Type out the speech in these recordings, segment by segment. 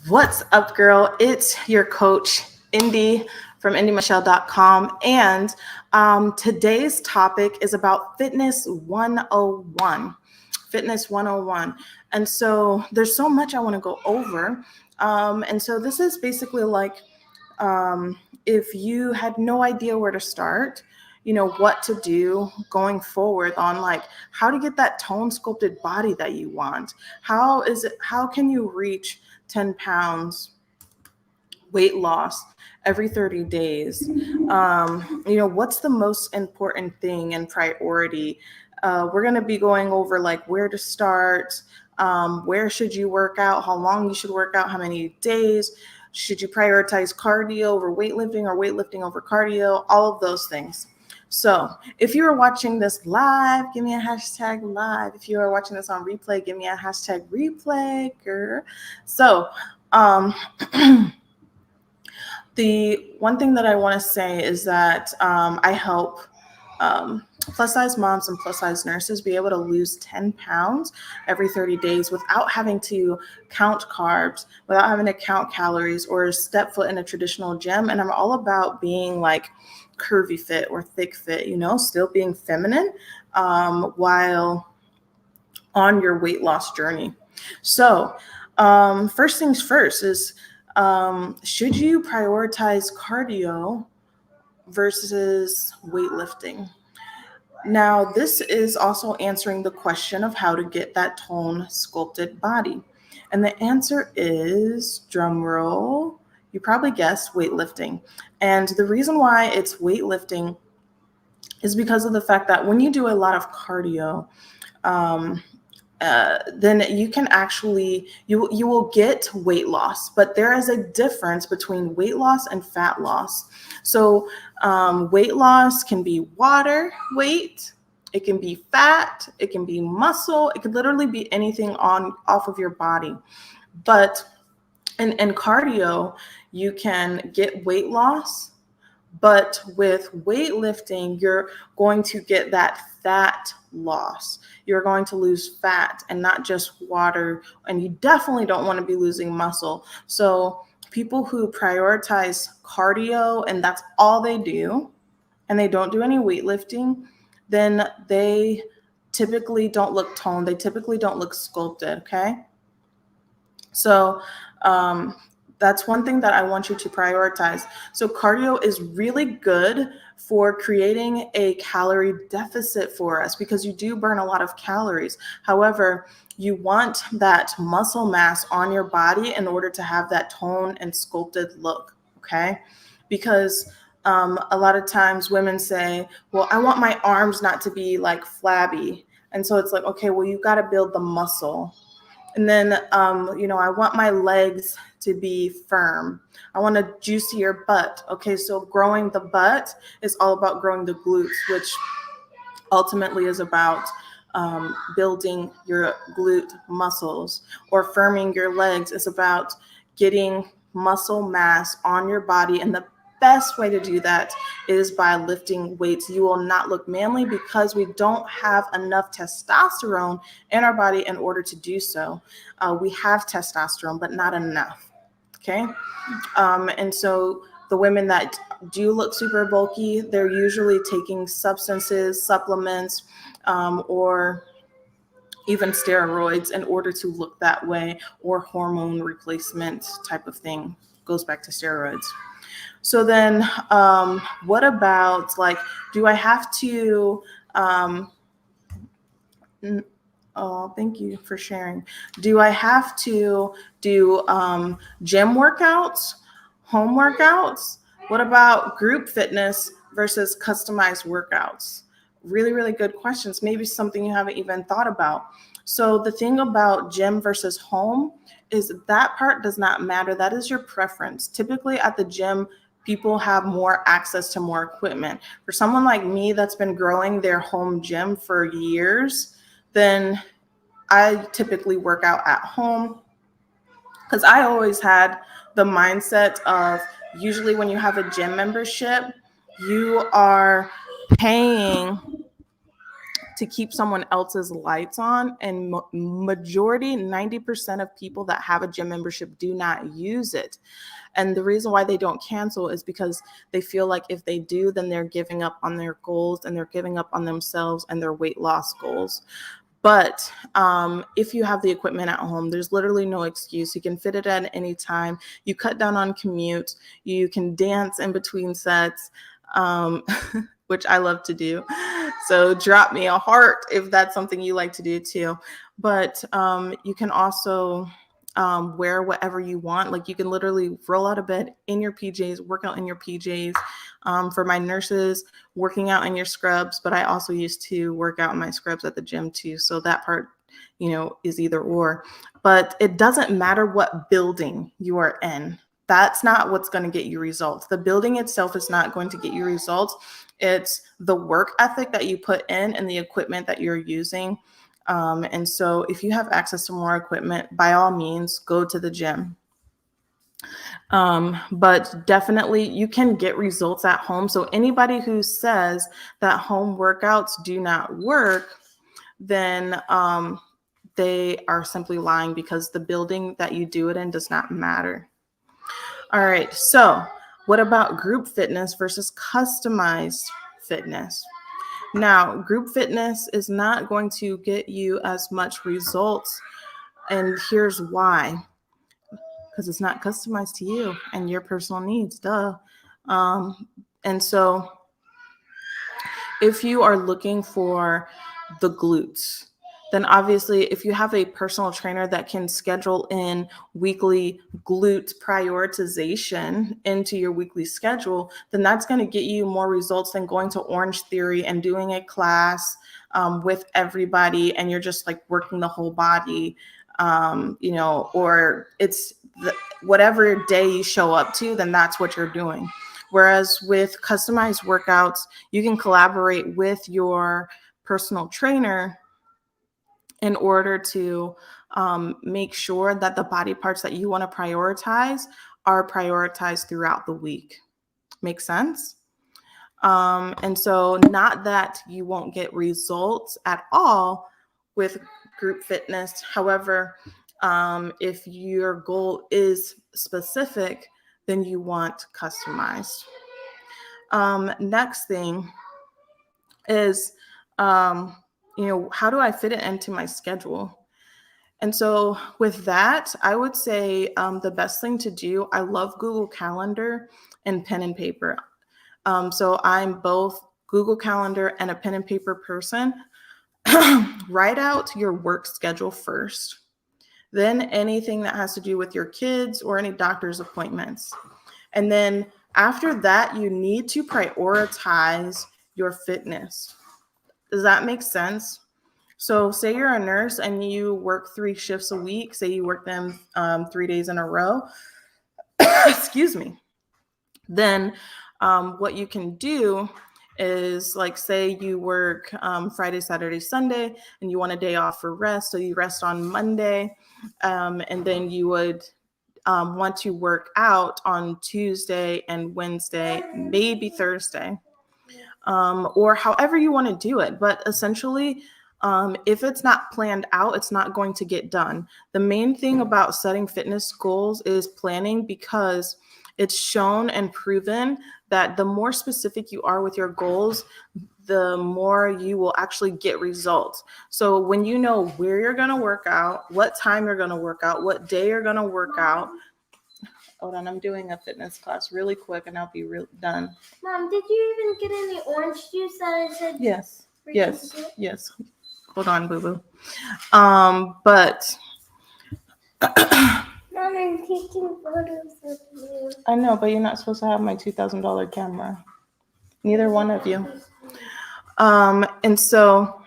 What's up, girl? It's your coach, Indy from IndyMichelle.com. And today's topic is about Fitness 101. Fitness 101. And so there's so much I want to go over. And so this is basically like if you had no idea where to start, what to do going forward on like how to get that tone sculpted body that you want. How can you reach 10 pounds weight loss every 30 days? What's the most important thing and priority? We're going to be going over like where to start, where should you work out, how long you should work out, how many days. Should you prioritize cardio over weightlifting or weightlifting over cardio? All of those things. So if you are watching this live, give me a hashtag live. If you are watching this on replay, give me a hashtag replay, girl. So the one thing that I want to say is that I help plus size moms and plus size nurses be able to lose 10 pounds every 30 days without having to count carbs, without having to count calories or step foot in a traditional gym. And I'm all about being like curvy fit or thick fit, still being feminine while on your weight loss journey. So first things first is, should you prioritize cardio versus weightlifting? Now, this is also answering the question of how to get that tone sculpted body. And the answer is, drum roll, you probably guessed weightlifting. And the reason why it's weightlifting is because of the fact that when you do a lot of cardio, then you can actually, you will get weight loss, but there is a difference between weight loss and fat loss. So weight loss can be water weight, it can be fat, it can be muscle, it could literally be anything off of your body. But in cardio, you can get weight loss, but with weightlifting, you're going to get that fat loss. You're going to lose fat and not just water. And you definitely don't want to be losing muscle. So people who prioritize cardio and that's all they do, and they don't do any weightlifting, then they typically don't look toned. They typically don't look sculpted, okay? So that's one thing that I want you to prioritize. So cardio is really good for creating a calorie deficit for us because you do burn a lot of calories. However, you want that muscle mass on your body in order to have that tone and sculpted look, okay? Because a lot of times women say, well, I want my arms not to be like flabby. And so it's like, okay, well, you got to build the muscle. And then, I want my legs to be firm. I want a juicier butt. Okay, so growing the butt is all about growing the glutes, which ultimately is about building your glute muscles, or firming your legs is about getting muscle mass on your body. And the best way to do that is by lifting weights. You will not look manly because we don't have enough testosterone in our body in order to do so. We have testosterone, but not enough. Okay. And so the women that do look super bulky, they're usually taking substances, supplements, or even steroids in order to look that way, or hormone replacement type of thing. Goes back to steroids. So then what about like, do I have to, thank you for sharing. Do I have to do gym workouts, home workouts? What about group fitness versus customized workouts? Really, really good questions. Maybe something you haven't even thought about. So the thing about gym versus home is that part does not matter. That is your preference. Typically at the gym, people have more access to more equipment. For someone like me that's been growing their home gym for years, then I typically work out at home because I always had the mindset of, usually when you have a gym membership, you are paying to keep someone else's lights on, and majority, 90% of people that have a gym membership do not use it. And the reason why they don't cancel is because they feel like if they do, then they're giving up on their goals and they're giving up on themselves and their weight loss goals. But if you have the equipment at home, there's literally no excuse. You can fit it at any time. You cut down on commute. You can dance in between sets, which I love to do. So drop me a heart if that's something you like to do too. But you can also wear whatever you want. Like you can literally roll out of bed in your PJs, work out in your PJs. For my nurses, working out in your scrubs, but I also used to work out in my scrubs at the gym too. So that part, is either or. But it doesn't matter what building you are in. That's not what's going to get you results. The building itself is not going to get you results. It's the work ethic that you put in and the equipment that you're using. And so if you have access to more equipment, by all means, go to the gym. But definitely you can get results at home. So anybody who says that home workouts do not work, then they are simply lying, because the building that you do it in does not matter. All right. So what about group fitness versus customized fitness? Now, group fitness is not going to get you as much results. And here's why. Because it's not customized to you and your personal needs, duh. And so if you are looking for the glutes, then obviously if you have a personal trainer that can schedule in weekly glute prioritization into your weekly schedule, then that's going to get you more results than going to Orange Theory and doing a class with everybody and you're just like working the whole body. Or it's whatever day you show up to, then that's what you're doing. Whereas with customized workouts, you can collaborate with your personal trainer in order to make sure that the body parts that you want to prioritize are prioritized throughout the week. Make sense? And so not that you won't get results at all with group fitness. However, if your goal is specific, then you want customized. Next thing is, how do I fit it into my schedule? And so with that, I would say the best thing to do, I love Google Calendar and pen and paper. So I'm both Google Calendar and a pen and paper person. Write out your work schedule first, then anything that has to do with your kids or any doctor's appointments. And then after that, you need to prioritize your fitness. Does that make sense? So say you're a nurse and you work 3 shifts a week, say you work them 3 days in a row, excuse me, then what you can do is, like, say you work Friday, Saturday, Sunday, and you want a day off for rest. So you rest on Monday, and then you would want to work out on Tuesday and Wednesday, maybe Thursday, or however you want to do it. But essentially, if it's not planned out, it's not going to get done. The main thing about setting fitness goals is planning, because it's shown and proven that the more specific you are with your goals, the more you will actually get results. So when you know where you're going to work out, what time you're going to work out, what day you're going to work out. Hold on, I'm doing a fitness class really quick and I'll be done. Mom, did you even get any orange juice that I said? Yes. Hold on, boo-boo. But Mom, I'm taking photos of you. I know, but you're not supposed to have my $2,000 camera. Neither one of you. And so,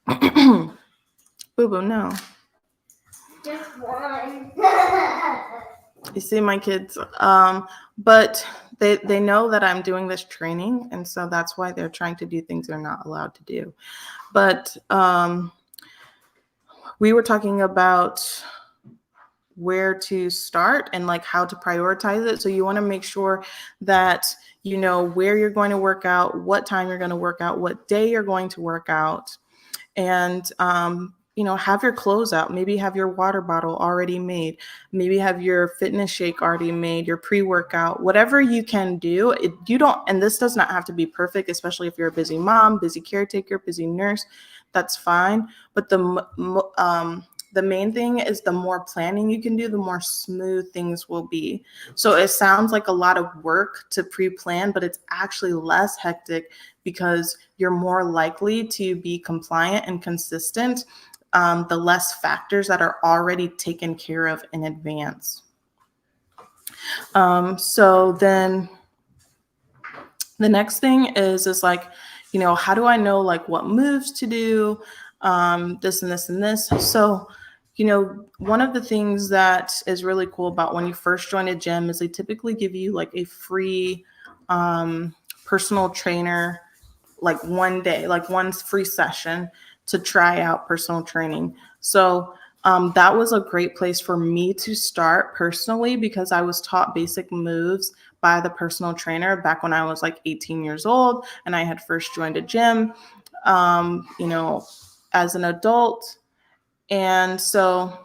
boo-boo, no. Just one. You see my kids, but they know that I'm doing this training, and so that's why they're trying to do things they're not allowed to do. But we were talking about where to start and like how to prioritize it. So you want to make sure that you know where you're going to work out, what time you're going to work out, what day you're going to work out, and you know, have your clothes out. Maybe have your water bottle already made. Maybe have your fitness shake already made, your pre-workout, whatever you can do. You don't, and this does not have to be perfect, especially if you're a busy mom, busy caretaker, busy nurse. That's fine. But the main thing is the more planning you can do, the more smooth things will be. So it sounds like a lot of work to pre-plan, but it's actually less hectic because you're more likely to be compliant and consistent, the less factors that are already taken care of in advance. So then the next thing is like, you know, how do I know like what moves to do, this and this and this? So, you know, one of the things that is really cool about when you first join a gym is they typically give you like a free personal trainer, like one day, like one free session to try out personal training. So that was a great place for me to start personally because I was taught basic moves by the personal trainer back when I was like 18 years old and I had first joined a gym, you know, as an adult. And so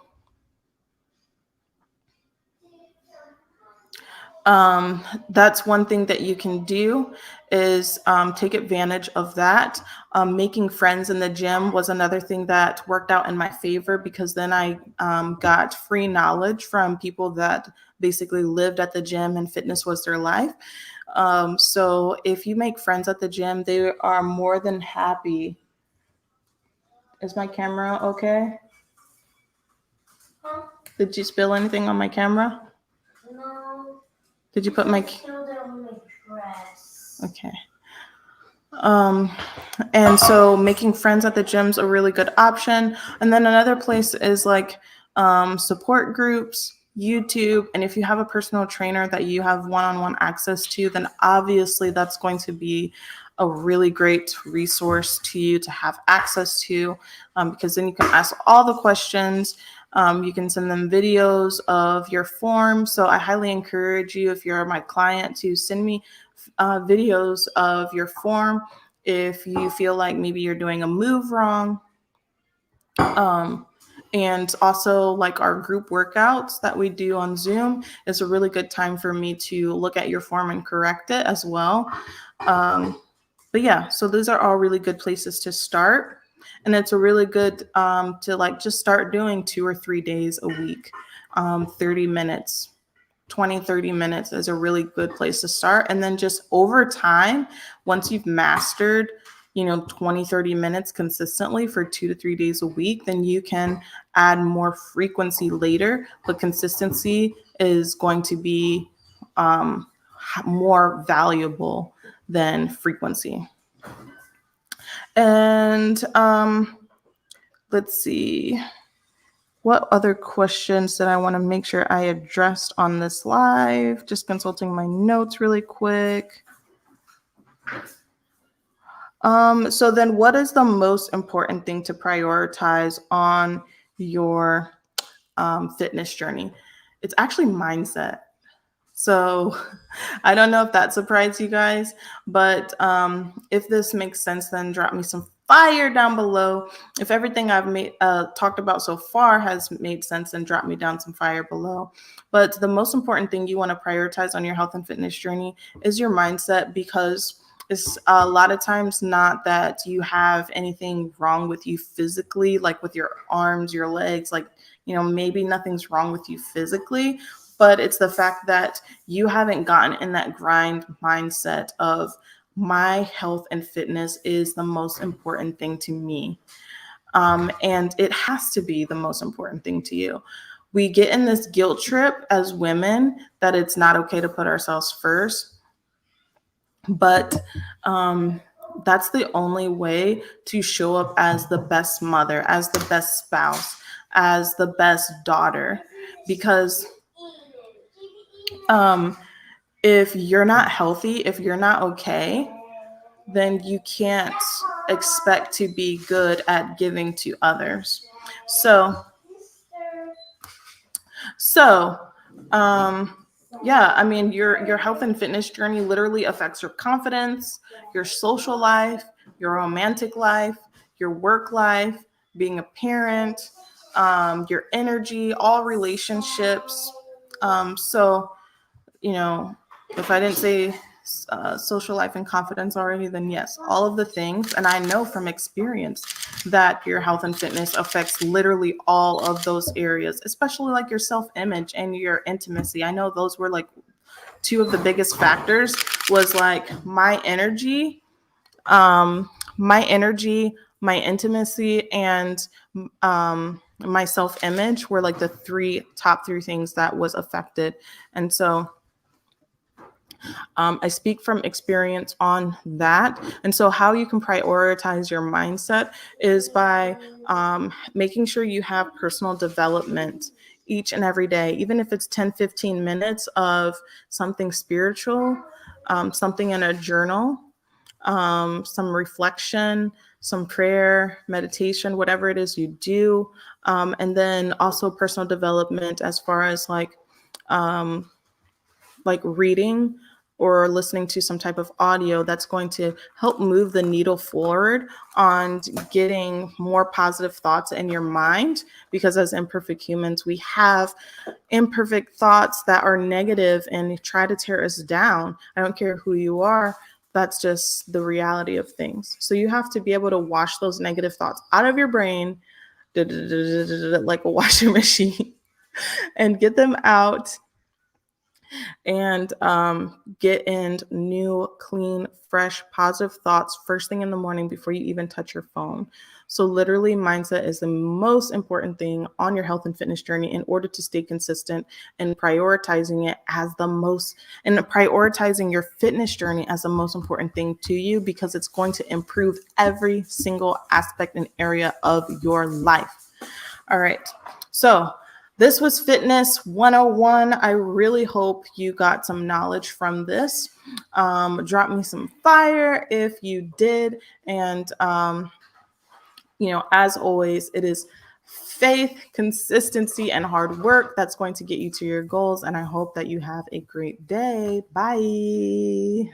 that's one thing that you can do is take advantage of that. Making friends in the gym was another thing that worked out in my favor because then I got free knowledge from people that basically lived at the gym and fitness was their life. So if you make friends at the gym, they are more than happy. Is my camera okay? Huh? Did you spill anything on my camera? No. Did you put my... Spilled it on my dress. Okay. And so making friends at the gym's a really good option. And then another place is like support groups, YouTube. And if you have a personal trainer that you have one-on-one access to, then obviously that's going to be a really great resource to you to have access to, because then you can ask all the questions. You can send them videos of your form. So I highly encourage you, if you're my client, to send me videos of your form if you feel like maybe you're doing a move wrong. And also like our group workouts that we do on Zoom is a really good time for me to look at your form and correct it as well. But yeah, so those are all really good places to start. And it's a really good to like just start doing 2 or 3 days a week, 30 minutes. 20, 30 minutes is a really good place to start. And then just over time, once you've mastered, you know, 20, 30 minutes consistently for 2 to 3 days a week, then you can add more frequency later. But consistency is going to be more valuable than frequency. And let's see. What other questions that I want to make sure I addressed on this live? Just consulting my notes really quick. So then what is the most important thing to prioritize on your fitness journey? It's actually mindset. So I don't know if that surprised you guys, but if this makes sense, then drop me some fire down below. If everything I've talked about so far has made sense, then drop me down some fire below. But the most important thing you want to prioritize on your health and fitness journey is your mindset, because it's a lot of times not that you have anything wrong with you physically, like with your arms, your legs, like, you know, maybe nothing's wrong with you physically, but it's the fact that you haven't gotten in that grind mindset of my health and fitness is the most important thing to me. And it has to be the most important thing to you. We get in this guilt trip as women that it's not okay to put ourselves first. But that's the only way to show up as the best mother, as the best spouse, as the best daughter. Because if you're not healthy, if you're not okay, then you can't expect to be good at giving to others. So So, yeah, I mean, your health and fitness journey literally affects your confidence, your social life, your romantic life, your work life, being a parent, your energy, all relationships. So, you know, if I didn't say social life and confidence already, then yes, all of the things. And I know from experience that your health and fitness affects literally all of those areas, especially like your self image and your intimacy. I know those were like two of the biggest factors was like my energy, my intimacy, and my self image were like the top three things that was affected. And so I speak from experience on that. And so, how you can prioritize your mindset is by making sure you have personal development each and every day, even if it's 10, 15 minutes of something spiritual, something in a journal, some reflection, some prayer, meditation, whatever it is you do. And then also personal development as far as like reading or listening to some type of audio that's going to help move the needle forward on getting more positive thoughts in your mind. Because as imperfect humans, we have imperfect thoughts that are negative and try to tear us down. I don't care who you are. That's just the reality of things. So you have to be able to wash those negative thoughts out of your brain, like a washing machine, and get them out and get in new, clean, fresh, positive thoughts first thing in the morning before you even touch your phone. So, literally, mindset is the most important thing on your health and fitness journey in order to stay consistent and prioritizing it as the most, and prioritizing your fitness journey as the most important thing to you because it's going to improve every single aspect and area of your life. All right. So, this was Fitness 101. I really hope you got some knowledge from this. Drop me some fire if you did. And, as always, it is faith, consistency, and hard work that's going to get you to your goals. And I hope that you have a great day. Bye.